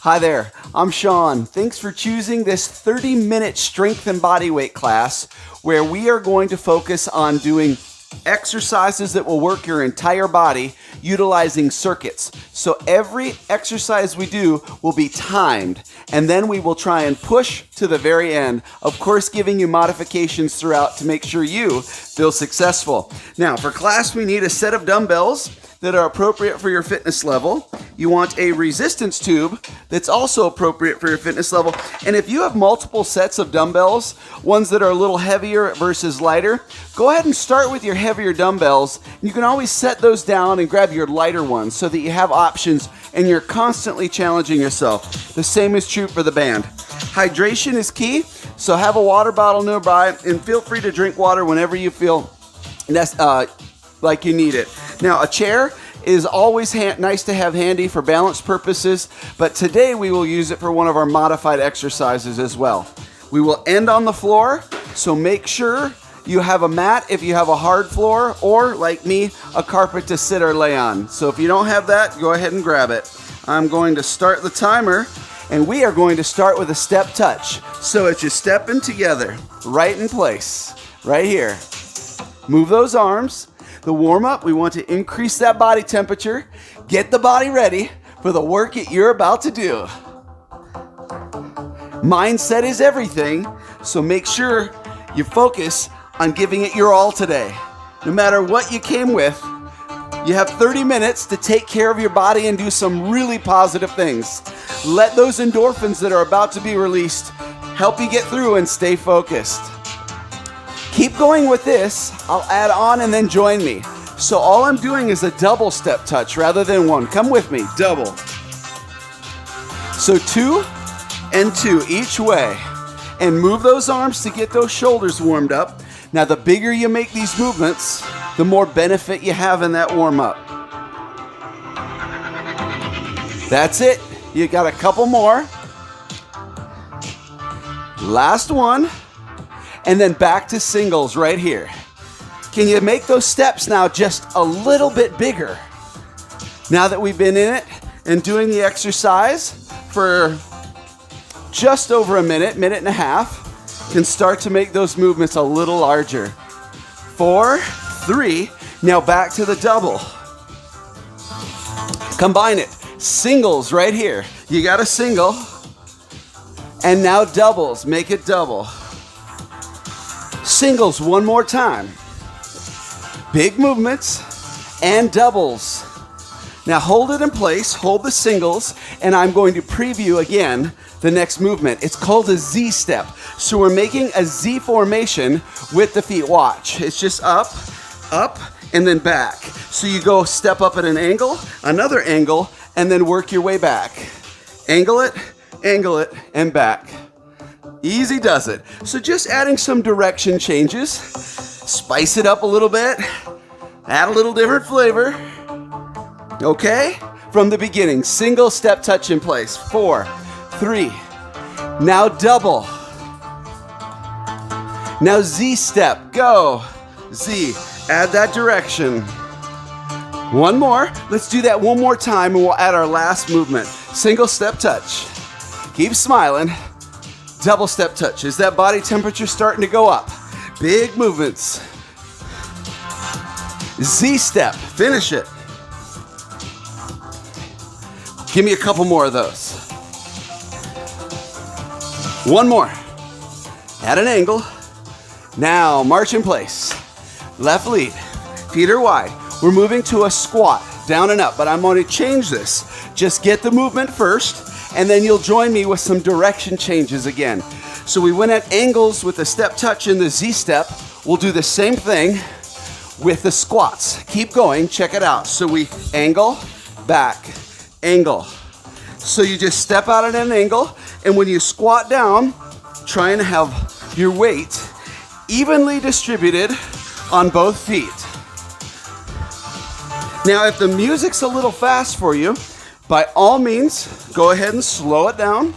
Hi there, I'm Sean. Thanks for choosing this 30-minute strength and body weight class where we are going to focus on doing exercises that will work your entire body utilizing circuits. So every exercise we do will be timed, and then we will try and push to the very end, of course giving you modifications throughout to make sure you feel successful. Now for class we need a set of dumbbells that are appropriate for your fitness level. You want a resistance tube that's also appropriate for your fitness level. And if you have multiple sets of dumbbells, ones that are a little heavier versus lighter, go ahead and start with your heavier dumbbells. You can always set those down and grab your lighter ones so that you have options and you're constantly challenging yourself. The same is true for the band. Hydration is key, so have a water bottle nearby and feel free to drink water whenever you feel like you need it. Now, a chair is always nice to have handy for balance purposes, but today we will use it for one of our modified exercises as well. We will end on the floor, so make sure you have a mat if you have a hard floor, or like me, a carpet to sit or lay on. So if you don't have that, go ahead and grab it. I'm going to start the timer, and we are going to start with a step touch. So it's just stepping together, right in place, right here. Move those arms. The warm-up, we want to increase that body temperature, get the body ready for the work that you're about to do. Mindset is everything, so make sure you focus on giving it your all today. No matter what you came with, you have 30 minutes to take care of your body and do some really positive things. Let those endorphins that are about to be released help you get through and stay focused. Keep going with this. I'll add on and then join me. So all I'm doing is a double step touch rather than one. Come with me, double. So 2 and 2 each way. And move those arms to get those shoulders warmed up. Now the bigger you make these movements, the more benefit you have in that warm up. That's it. You got a couple more. Last one. And then back to singles right here. Can you make those steps now just a little bit bigger? Now that we've been in it and doing the exercise for just over a minute and a half, can start to make those movements a little larger. 4, 3, now back to the double. Combine it, singles right here. You got a single, and now doubles, make it double. Singles one more time. Big movements and doubles. Now hold it in place, hold the singles, and I'm going to preview again the next movement. It's called a Z step. So we're making a Z formation with the feet. Watch. It's just up, up, and then back. So you go step up at an angle, another angle, and then work your way back. Angle it, and back. Easy does it. So just adding some direction changes. Spice it up a little bit. Add a little different flavor. Okay? From the beginning, single step touch in place. 4, 3. Now double. Now Z step. Go. Z. Add that direction. One more. Let's do that one more time and we'll add our last movement. Single step touch. Keep smiling. Double step touch. Is that body temperature starting to go up? Big movements. Z step. Finish it. Give me a couple more of those. One more. At an angle. Now march in place. Left lead. Feet are wide. We're moving to a squat. Down and up. But I'm going to change this. Just get the movement first. And then you'll join me with some direction changes again. So we went at angles with the step touch and the Z step. We'll do the same thing with the squats. Keep going, check it out. So we angle, back, angle. So you just step out at an angle, and when you squat down, try and have your weight evenly distributed on both feet. Now, if the music's a little fast for you, by all means, go ahead and slow it down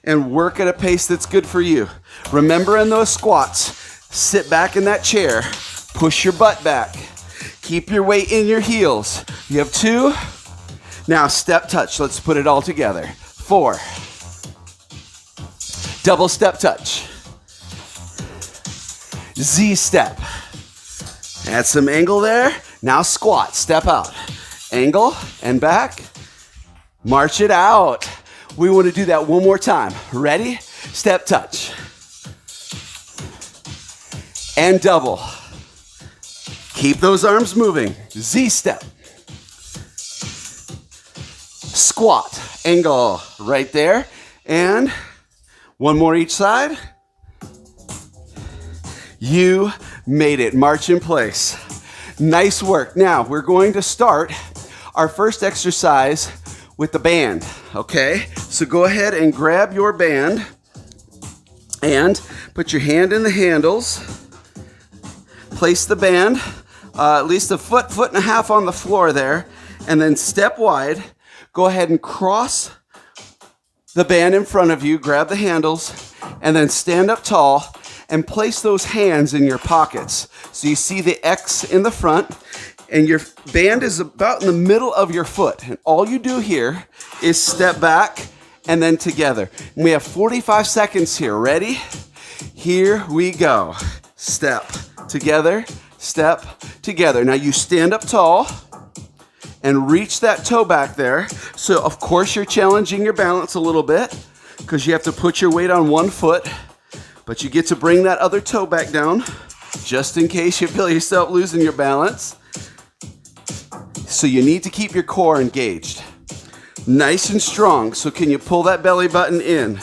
and work at a pace that's good for you. Remember in those squats, sit back in that chair, push your butt back, keep your weight in your heels. You have 2. Now step touch, let's put it all together. 4. Double step touch. Z step. Add some angle there. Now squat, step out. Angle and back. March it out. We want to do that one more time. Ready? Step touch. And double. Keep those arms moving. Z step. Squat, angle right there. And one more each side. You made it. March in place. Nice work. Now we're going to start our first exercise with the band, okay? So go ahead and grab your band and put your hand in the handles. Place the band at least a foot, foot and a half on the floor there, and then step wide. Go ahead and cross the band in front of you, grab the handles, and then stand up tall and place those hands in your pockets. So you see the X in the front, and your band is about in the middle of your foot. And all you do here is step back and then together. And we have 45 seconds here. Ready? Here we go. Step together, step together. Now you stand up tall and reach that toe back there. So of course you're challenging your balance a little bit because you have to put your weight on one foot, but you get to bring that other toe back down just in case you feel yourself losing your balance. So you need to keep your core engaged. Nice and strong. So can you pull that belly button in?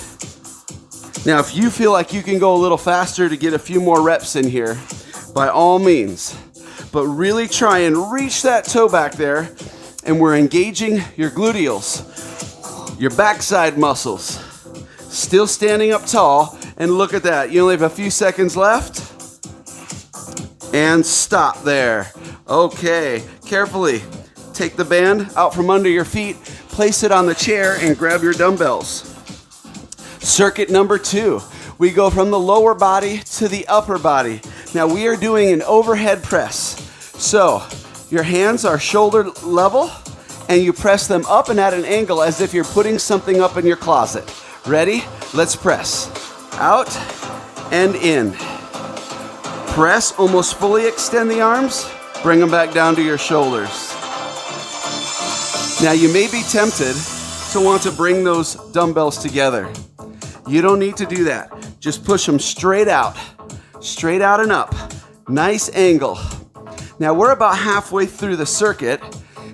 Now if you feel like you can go a little faster to get a few more reps in here, by all means. But really try and reach that toe back there, and we're engaging your gluteals, your backside muscles. Still standing up tall, and look at that. You only have a few seconds left. And stop there. Okay, carefully take the band out from under your feet, place it on the chair, and grab your dumbbells. Circuit number 2. We go from the lower body to the upper body. Now we are doing an overhead press. So your hands are shoulder level, and you press them up and at an angle as if you're putting something up in your closet. Ready? Let's press. Out and in. Press, almost fully extend the arms, bring them back down to your shoulders. Now you may be tempted to want to bring those dumbbells together. You don't need to do that. Just push them straight out and up. Nice angle. Now we're about halfway through the circuit,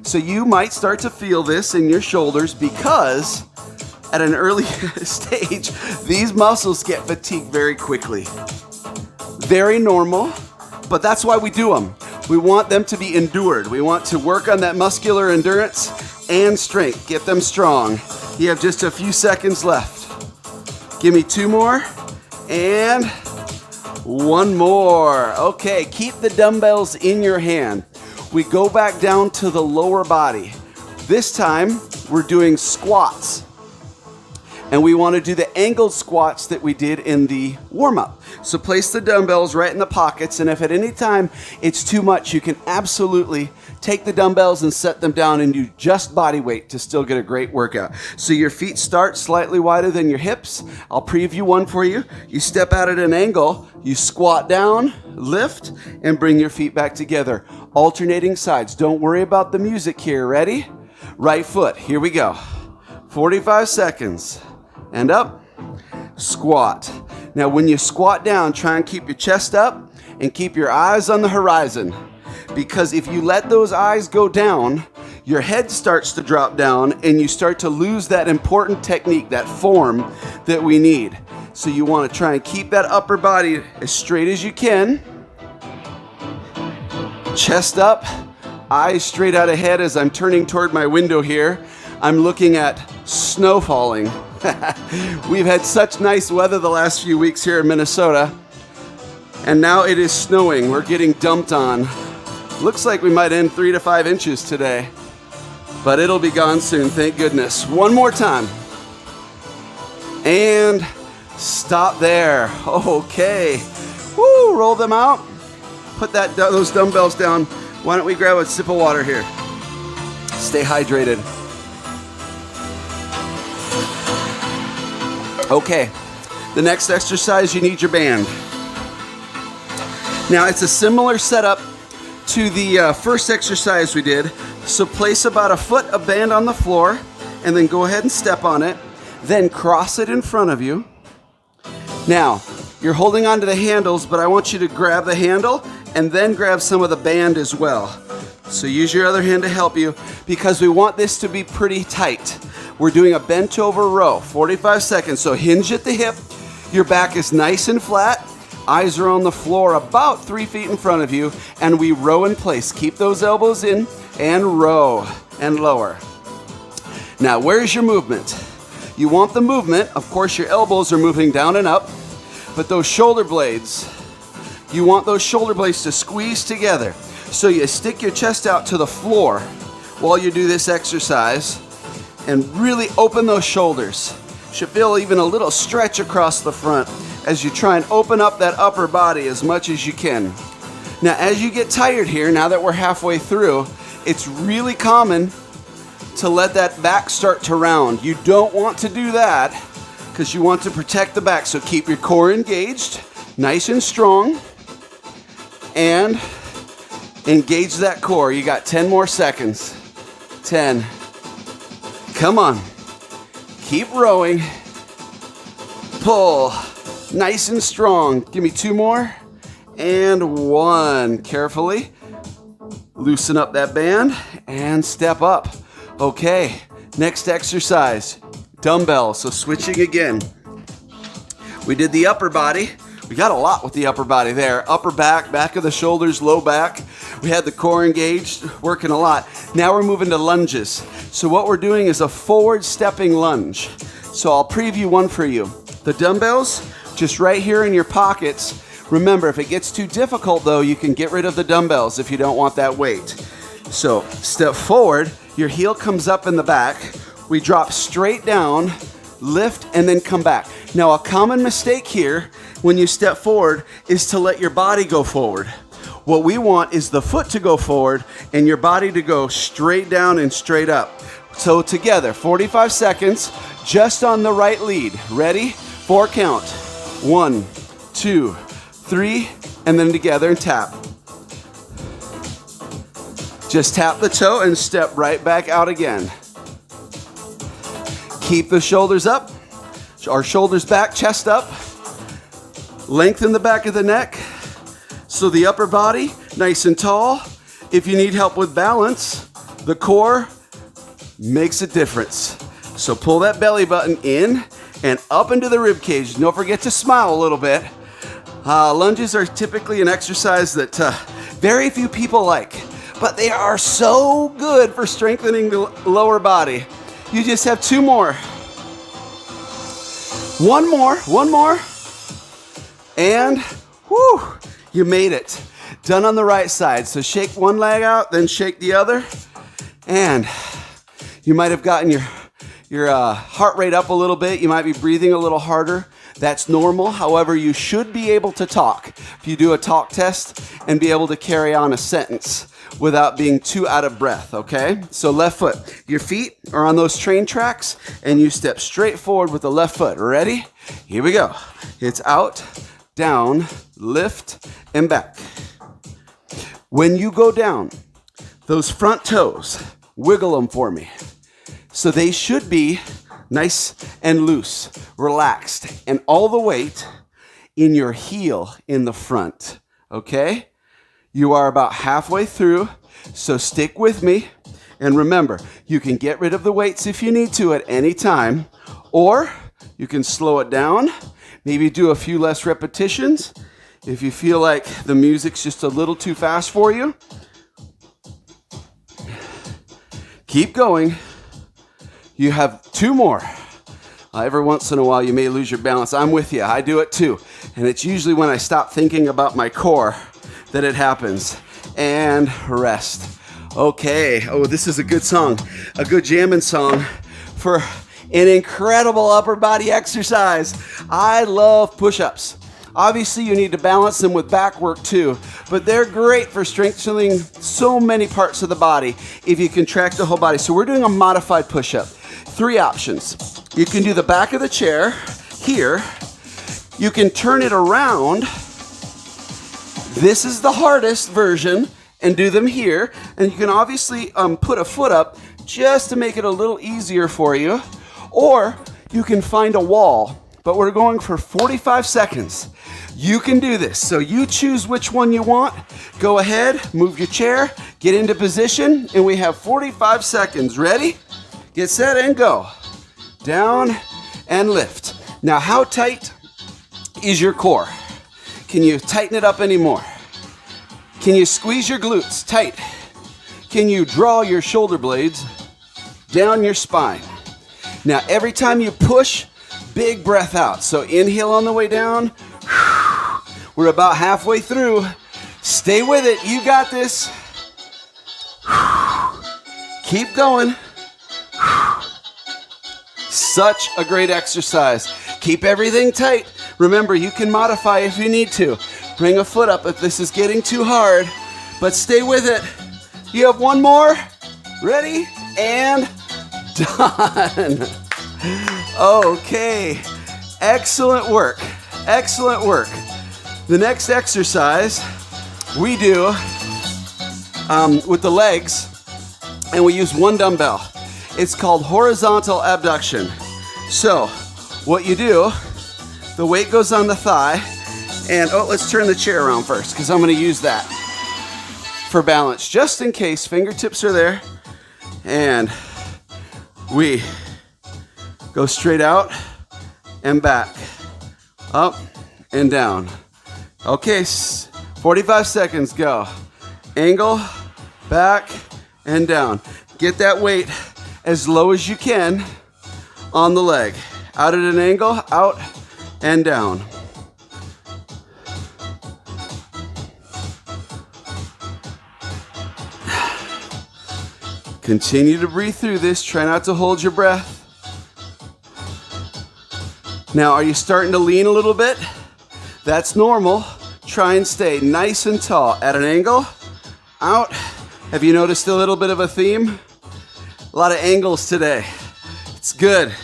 so you might start to feel this in your shoulders because at an early stage, these muscles get fatigued very quickly. Very normal, but that's why we do them. We want them to be endured. We want to work on that muscular endurance and strength. Get them strong. You have just a few seconds left. Give me 2 more and 1 more. Okay, keep the dumbbells in your hand. We go back down to the lower body. This time, we're doing squats. And we want to do the angled squats that we did in the warm-up. So place the dumbbells right in the pockets, and if at any time it's too much, you can absolutely take the dumbbells and set them down and do just body weight to still get a great workout. So your feet start slightly wider than your hips. I'll preview one for you. You step out at an angle, you squat down, lift, and bring your feet back together. Alternating sides. Don't worry about the music here. Ready? Right foot. Here we go. 45 seconds. And up, squat. Now when you squat down, try and keep your chest up and keep your eyes on the horizon. Because if you let those eyes go down, your head starts to drop down and you start to lose that important technique, that form that we need. So you want to try and keep that upper body as straight as you can. Chest up, eyes straight out ahead. As I'm turning toward my window here, I'm looking at snow falling. We've had such nice weather the last few weeks here in Minnesota, and now it is snowing. We're getting dumped on. Looks like we might end 3 to 5 inches today, but it'll be gone soon, thank goodness. One more time. And stop there. Okay. Woo, roll them out. Put those dumbbells down. Why don't we grab a sip of water here? Stay hydrated. Okay, the next exercise, you need your band. Now, it's a similar setup to the first exercise we did. So place about a foot of band on the floor, and then go ahead and step on it. Then cross it in front of you. Now, you're holding onto the handles, but I want you to grab the handle and then grab some of the band as well. So use your other hand to help you, because we want this to be pretty tight. We're doing a bent over row, 45 seconds. So hinge at the hip, your back is nice and flat, eyes are on the floor about 3 feet in front of you, and we row in place. Keep those elbows in and row and lower. Now, where's your movement? You want the movement, of course your elbows are moving down and up, but those shoulder blades, you want those shoulder blades to squeeze together. So you stick your chest out to the floor while you do this exercise and really open those shoulders. Should feel even a little stretch across the front as you try and open up that upper body as much as you can. Now, as you get tired here, now that we're halfway through, it's really common to let that back start to round. You don't want to do that because you want to protect the back. So keep your core engaged, nice and strong, and engage that core. You got 10 more seconds. 10. Come on. Keep rowing. Pull. Nice and strong. Give me 2 more. And 1. Carefully. Loosen up that band and step up. Okay. Next exercise. Dumbbells. So switching again. We did the upper body. We got a lot with the upper body there. Upper back, back of the shoulders, low back. We had the core engaged, working a lot. Now we're moving to lunges. So what we're doing is a forward stepping lunge. So I'll preview one for you. The dumbbells, just right here in your pockets. Remember, if it gets too difficult though, you can get rid of the dumbbells if you don't want that weight. So step forward, your heel comes up in the back. We drop straight down, lift, and then come back. Now a common mistake here when you step forward is to let your body go forward. What we want is the foot to go forward and your body to go straight down and straight up. So together, 45 seconds, just on the right lead. Ready? 4 count. 1, 2, 3, and then together and tap. Just tap the toe and step right back out again. Keep the shoulders up, our shoulders back, chest up. Lengthen the back of the neck. So the upper body, nice and tall. If you need help with balance, the core makes a difference. So pull that belly button in and up into the rib cage. Don't forget to smile a little bit. Lunges are typically an exercise that very few people like, but they are so good for strengthening the lower body. You just have 2 more. 1 more. And, whoo, you made it. Done on the right side. So shake one leg out, then shake the other. And you might have gotten your heart rate up a little bit. You might be breathing a little harder. That's normal. However, you should be able to talk. If you do a talk test and be able to carry on a sentence without being too out of breath, okay? So left foot. Your feet are on those train tracks and you step straight forward with the left foot. Ready? Here we go. It's out, down, lift, and back. When you go down, those front toes, wiggle them for me. So they should be nice and loose, relaxed, and all the weight in your heel in the front, okay? You are about halfway through, so stick with me. And remember, you can get rid of the weights if you need to at any time, or you can slow it down, maybe do a few less repetitions. If you feel like the music's just a little too fast for you, keep going. You have 2 more. Every once in a while, you may lose your balance. I'm with you. I do it too. And it's usually when I stop thinking about my core that it happens. And rest. Okay. Oh, this is a good song. A good jamming song for an incredible upper body exercise. I love push-ups. Obviously, you need to balance them with back work too, but they're great for strengthening so many parts of the body if you contract the whole body. So we're doing a modified push-up. 3 options. You can do the back of the chair, here. You can turn it around. This is the hardest version, and do them here. And you can obviously put a foot up just to make it a little easier for you. Or you can find a wall, but we're going for 45 seconds. You can do this. So you choose which one you want. Go ahead, move your chair, get into position, and we have 45 seconds. Ready? Get set and go. Down and lift. Now, how tight is your core? Can you tighten it up anymore? Can you squeeze your glutes tight? Can you draw your shoulder blades down your spine? Now, every time you push, big breath out. So inhale on the way down. We're about halfway through. Stay with it. You got this. Keep going. Such a great exercise. Keep everything tight. Remember, you can modify if you need to. Bring a foot up if this is getting too hard, but stay with it. You have one more. Ready? And done. Okay. Excellent work. Excellent work. The next exercise we do with the legs, and we use one dumbbell. It's called horizontal abduction. So what you do, the weight goes on the thigh, and let's turn the chair around first because I'm going to use that for balance just in case. Fingertips are there, and we go straight out and back, up and down. Okay, 45 seconds, go. Angle, back and down. Get that weight as low as you can on the leg. Out at an angle, out and down. Continue to breathe through this. Try not to hold your breath. Now, are you starting to lean a little bit? That's normal. Try and stay nice and tall. At an angle, out. Have you noticed a little bit of a theme? A lot of angles today. It's good.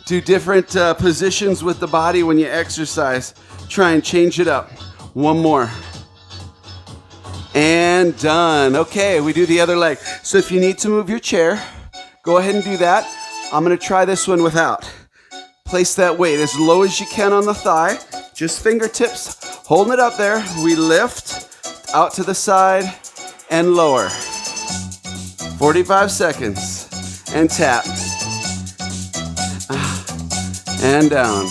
Do different positions with the body when you exercise. Try and change it up. One more. And done. Okay, we do the other leg. So if you need to move your chair, go ahead and do that. I'm going to try this one without. Place that weight as low as you can on the thigh. Just fingertips, holding it up there. We lift out to the side and lower. 45 seconds. And tap. And down.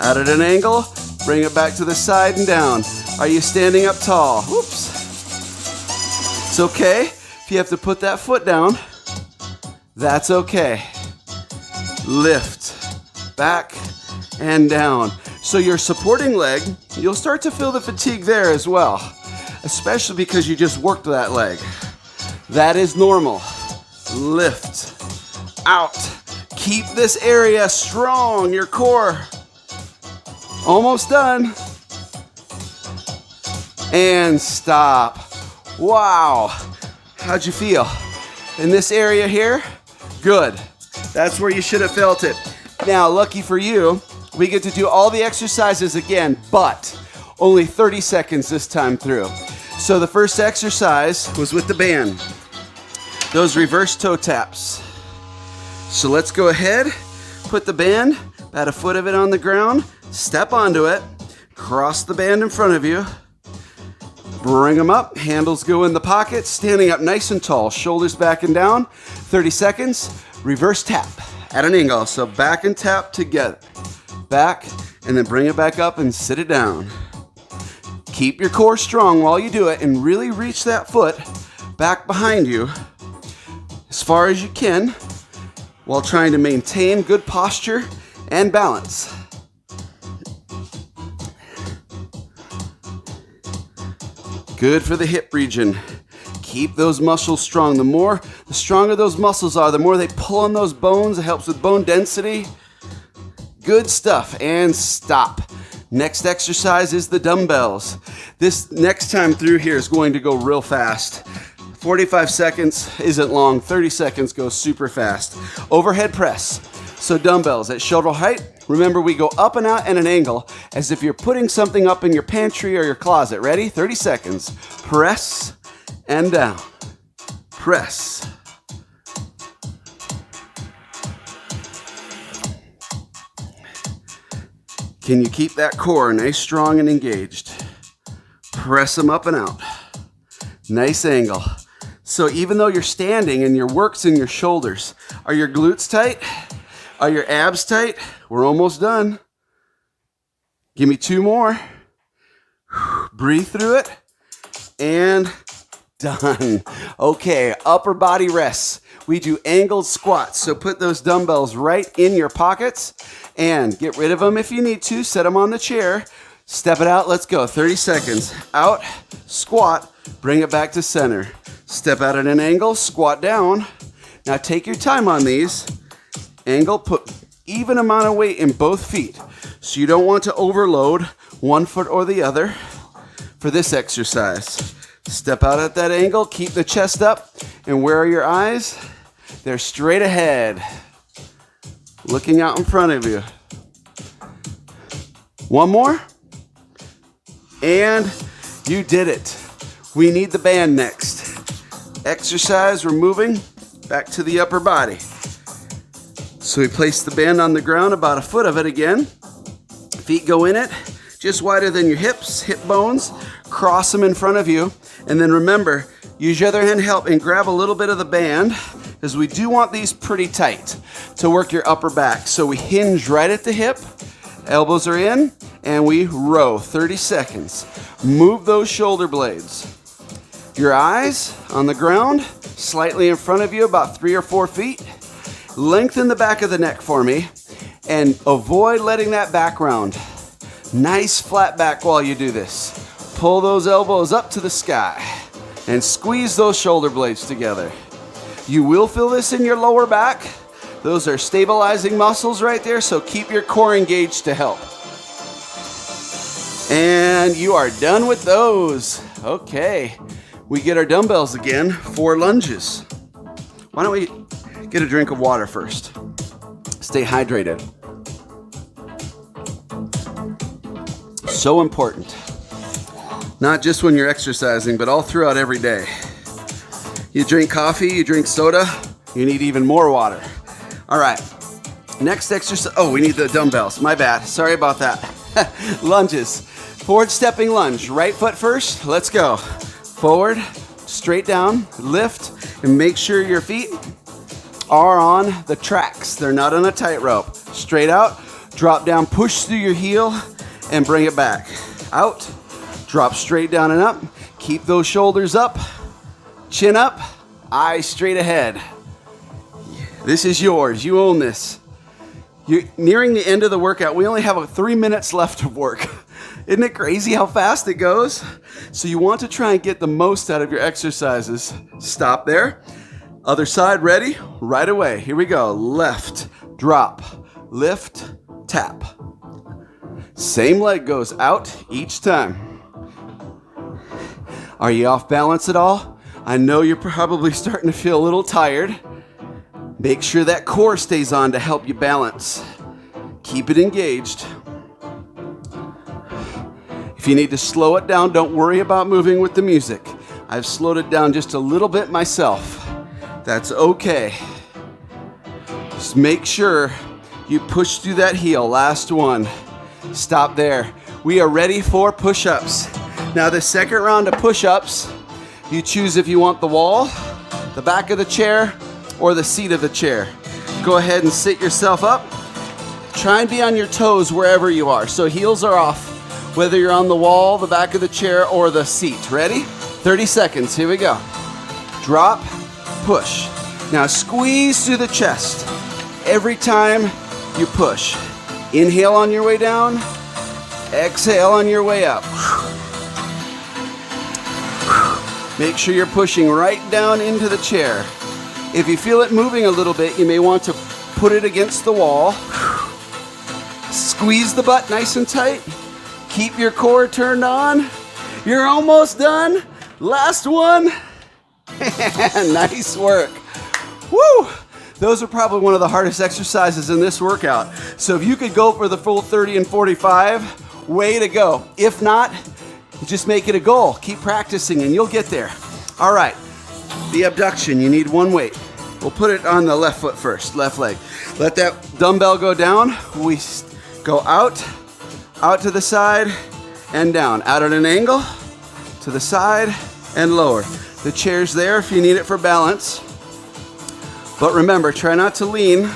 Out at an angle, bring it back to the side and down. Are you standing up tall? Whoops. It's okay if you have to put that foot down. That's okay. Lift, back and down. So your supporting leg, you'll start to feel the fatigue there as well, especially because you just worked that leg. That is normal. Lift, out. Keep this area strong, your core. Almost done. And stop. Wow. How'd you feel? In this area here? Good. That's where you should have felt it. Now, lucky for you, we get to do all the exercises again, but only 30 seconds this time through. So the first exercise was with the band. Those reverse toe taps. So let's go ahead, put the band, about a foot of it on the ground, step onto it, cross the band in front of you, bring them up, handles go in the pocket, standing up nice and tall, shoulders back and down, 30 seconds, reverse tap at an angle. So back and tap together, back, and then bring it back up and sit it down. Keep your core strong while you do it and really reach that foot back behind you as far as you can while trying to maintain good posture and balance. Good for the hip region. Keep those muscles strong. The stronger those muscles are, the more they pull on those bones. It helps with bone density. Good stuff. And stop. Next exercise is the dumbbells. This next time through here is going to go real fast. 45 seconds isn't long. 30 seconds goes super fast. Overhead press. So dumbbells at shoulder height, Remember, we go up and out at an angle as if you're putting something up in your pantry or your closet. Ready? 30 seconds. Press and down. Press. Can you keep that core nice, strong, and engaged? Press them up and out. Nice angle. So even though you're standing and your work's in your shoulders, are your glutes tight? Are your abs tight? We're almost done. Give me 2 more. Breathe through it. And done. Okay, upper body rests. We do angled squats. So put those dumbbells right in your pockets and get rid of them if you need to. Set them on the chair. Step it out. Let's go. 30 seconds. Out, squat, bring it back to center. Step out at an angle, squat down. Now take your time on these. Angle, put even amount of weight in both feet. So you don't want to overload one foot or the other for this exercise. Step out at that angle, keep the chest up, and where are your eyes? They're straight ahead, looking out in front of you. One more, and you did it. We need the band next. Exercise, we're moving back to the upper body. So we place the band on the ground, about a foot of it again. Feet go in it, just wider than your hips, hip bones. Cross them in front of you. And then remember, use your other hand to help and grab a little bit of the band, because we do want these pretty tight to work your upper back. So we hinge right at the hip, elbows are in, and we row. 30 seconds. Move those shoulder blades. Your eyes on the ground, slightly in front of you, about 3 or 4 feet. Lengthen the back of the neck for me and avoid letting that back round. Nice flat back while you do this. Pull those elbows up to the sky and squeeze those shoulder blades together. You will feel this in your lower back. Those are stabilizing muscles right there, so keep your core engaged to help. And you are done with those. Okay, we get our dumbbells again for lunges. Why don't we get a drink of water first? Stay hydrated. So important. Not just when you're exercising, but all throughout every day. You drink coffee, you drink soda, you need even more water. All right, next exercise. Oh, we need the dumbbells. My bad. Sorry about that. Lunges. Forward stepping lunge. Right foot first. Let's go. Forward, straight down, lift, and make sure your feet are on the tracks. They're not on a tightrope. Straight out, drop down, push through your heel, and bring it back. Out, drop straight down and up. Keep those shoulders up, chin up, eyes straight ahead. This is yours. You own this. You're nearing the end of the workout. We only have 3 minutes left of work. Isn't it crazy how fast it goes? So you want to try and get the most out of your exercises. Stop there. Other side, ready? Right away. Here we go. Left, drop, lift, tap. Same leg goes out each time. Are you off balance at all? I know you're probably starting to feel a little tired. Make sure that core stays on to help you balance. Keep it engaged. If you need to slow it down, don't worry about moving with the music. I've slowed it down just a little bit myself. That's okay. Just make sure you push through that heel. Last one. Stop there. We are ready for push-ups. Now the second round of push-ups, you choose if you want the wall, the back of the chair, or the seat of the chair. Go ahead and sit yourself up. Try and be on your toes wherever you are. So heels are off, whether you're on the wall, the back of the chair, or the seat. Ready? 30 seconds. Here we go. Drop, push. Now squeeze through the chest every time you push. Inhale on your way down. Exhale on your way up. Make sure you're pushing right down into the chair. If you feel it moving a little bit, you may want to put it against the wall. Squeeze the butt nice and tight. Keep your core turned on. You're almost done. Last one. Nice work. Woo! those are probably one of the hardest exercises in this workout. So if you could go for the full 30 and 45, way to go. If not, just make it a goal. Keep practicing and you'll get there. All right, the abduction, you need one weight. We'll put it on the left foot first, left leg. Let that dumbbell go down. We go out to the side and down. Out at an angle, to the side and lower. The chair's there if you need it for balance. But remember, try not to lean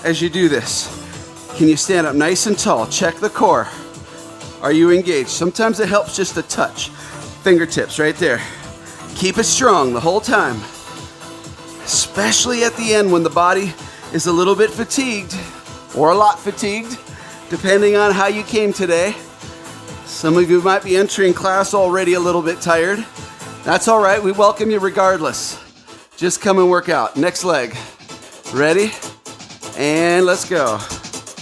as you do this. Can you stand up nice and tall? Check the core. Are you engaged? Sometimes it helps just a touch. Fingertips right there. Keep it strong the whole time. Especially at the end when the body is a little bit fatigued or a lot fatigued, depending on how you came today. Some of you might be entering class already a little bit tired. That's all right. We welcome you regardless. Just come and work out. Next leg. Ready? And let's go.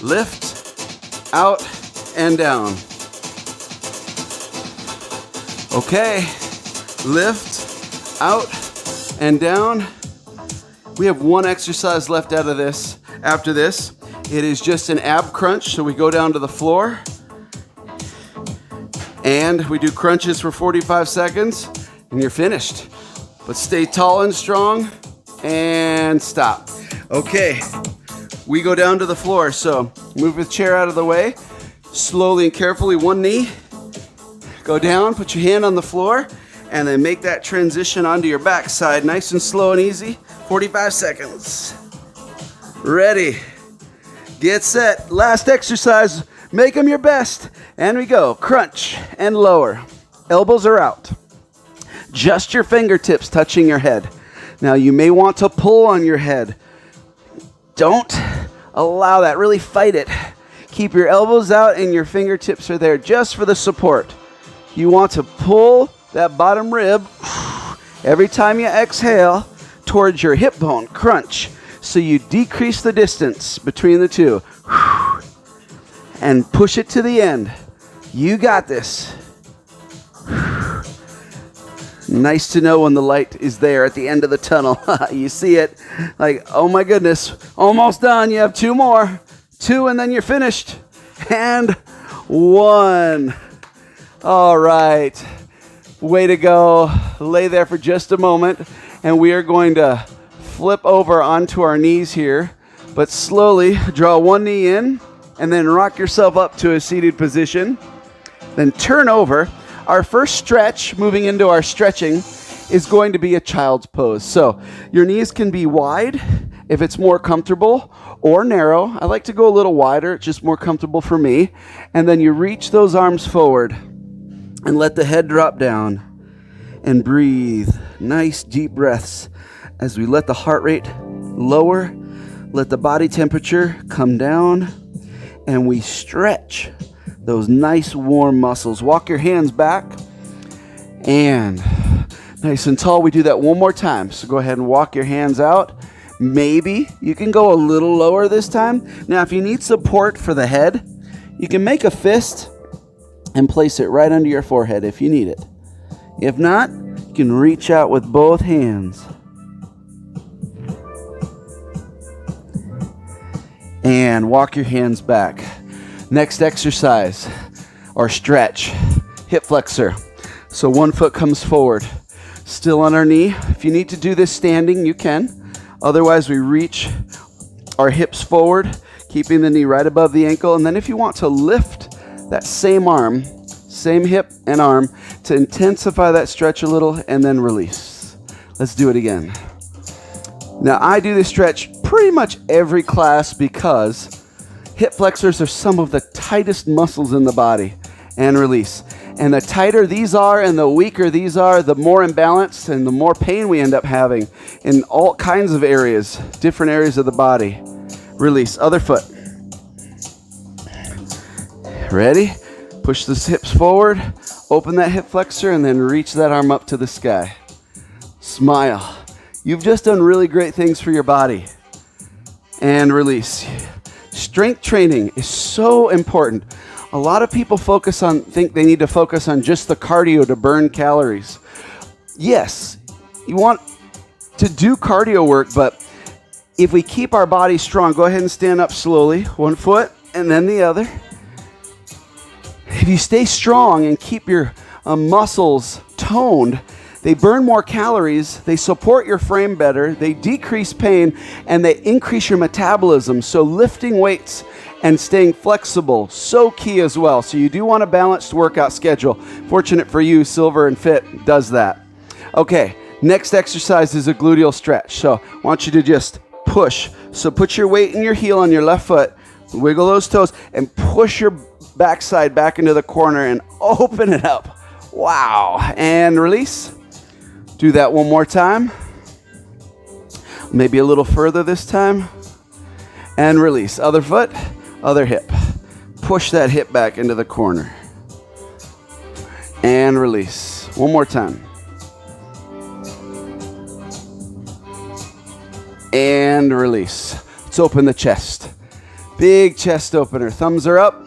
Lift, out, and down. Okay. Lift, out, and down. We have one exercise left out of this. After this, it is just an ab crunch. So we go down to the floor and we do crunches for 45 seconds and you're finished. But stay tall and strong and stop. Okay, we go down to the floor. So move the chair out of the way. Slowly and carefully, one knee. Go down, put your hand on the floor, and then make that transition onto your backside. Nice and slow and easy. 45 seconds. Ready. Get set. Last exercise. Make them your best. And we go. Crunch and lower. Elbows are out. Just your fingertips touching your head. Now you may want to pull on your head. Don't allow that. Really fight it. Keep your elbows out and your fingertips are there just for the support. You want to pull that bottom rib every time you exhale towards your hip bone. Crunch. So you decrease the distance between the two. And push it to the end. You got this. Nice to know when the light is there at the end of the tunnel. You see it like, oh my goodness, almost done. You have two more. Two and then you're finished. And one. All right. Way to go. Lay there for just a moment. And we are going to flip over onto our knees here. But slowly draw one knee in and then rock yourself up to a seated position. Then turn over. Our first stretch, moving into our stretching, is going to be a child's pose. So your knees can be wide if it's more comfortable, or narrow. I like to go a little wider. It's just more comfortable for me. And then you reach those arms forward and let the head drop down and breathe. Nice deep breaths as we let the heart rate lower, let the body temperature come down, and we stretch those nice warm muscles. Walk your hands back and nice and tall. We do that one more time. So go ahead and walk your hands out. Maybe you can go a little lower this time. Now, if you need support for the head, you can make a fist and place it right under your forehead if you need it. If not, you can reach out with both hands. And walk your hands back. Next exercise or stretch, hip flexor. So one foot comes forward, still on our knee. If you need to do this standing, you can. Otherwise, we reach our hips forward, keeping the knee right above the ankle. And then if you want to lift that same arm, same hip and arm, to intensify that stretch a little and then release. Let's do it again. Now, I do this stretch pretty much every class because hip flexors are some of the tightest muscles in the body. And release. And the tighter these are and the weaker these are, the more imbalanced and the more pain we end up having in all kinds of areas, different areas of the body. Release. Other foot. Ready? Push the hips forward, open that hip flexor, and then reach that arm up to the sky. Smile. You've just done really great things for your body. And release. Strength training is so important. A lot of people think they need to focus on just the cardio to burn calories. Yes, you want to do cardio work, but if we keep our body strong, go ahead and stand up slowly, one foot and then the other. If you stay strong and keep your muscles toned, they burn more calories, they support your frame better, they decrease pain, and they increase your metabolism. So lifting weights and staying flexible, so key as well. So you do want a balanced workout schedule. Fortunate for you, Silver&Fit does that. Okay, next exercise is a gluteal stretch. So I want you to just push. So put your weight in your heel on your left foot, wiggle those toes, and push your backside back into the corner and open it up. Wow. And release. Do that one more time. Maybe a little further this time. And release. Other foot, other hip. Push that hip back into the corner. And release. One more time. And release. Let's open the chest. Big chest opener. Thumbs are up.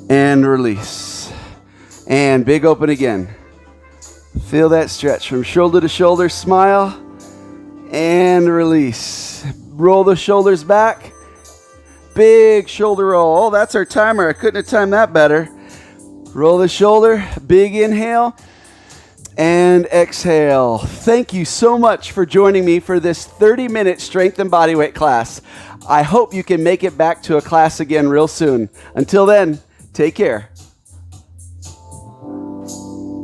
And release. And big open again. Feel that stretch from shoulder to shoulder. Smile. And release. Roll the shoulders back. Big shoulder roll. Oh, that's our timer. I couldn't have timed that better. Roll the shoulder. Big inhale. And exhale. Thank you so much for joining me for this 30-minute strength and bodyweight class. I hope you can make it back to a class again real soon. Until then, take care.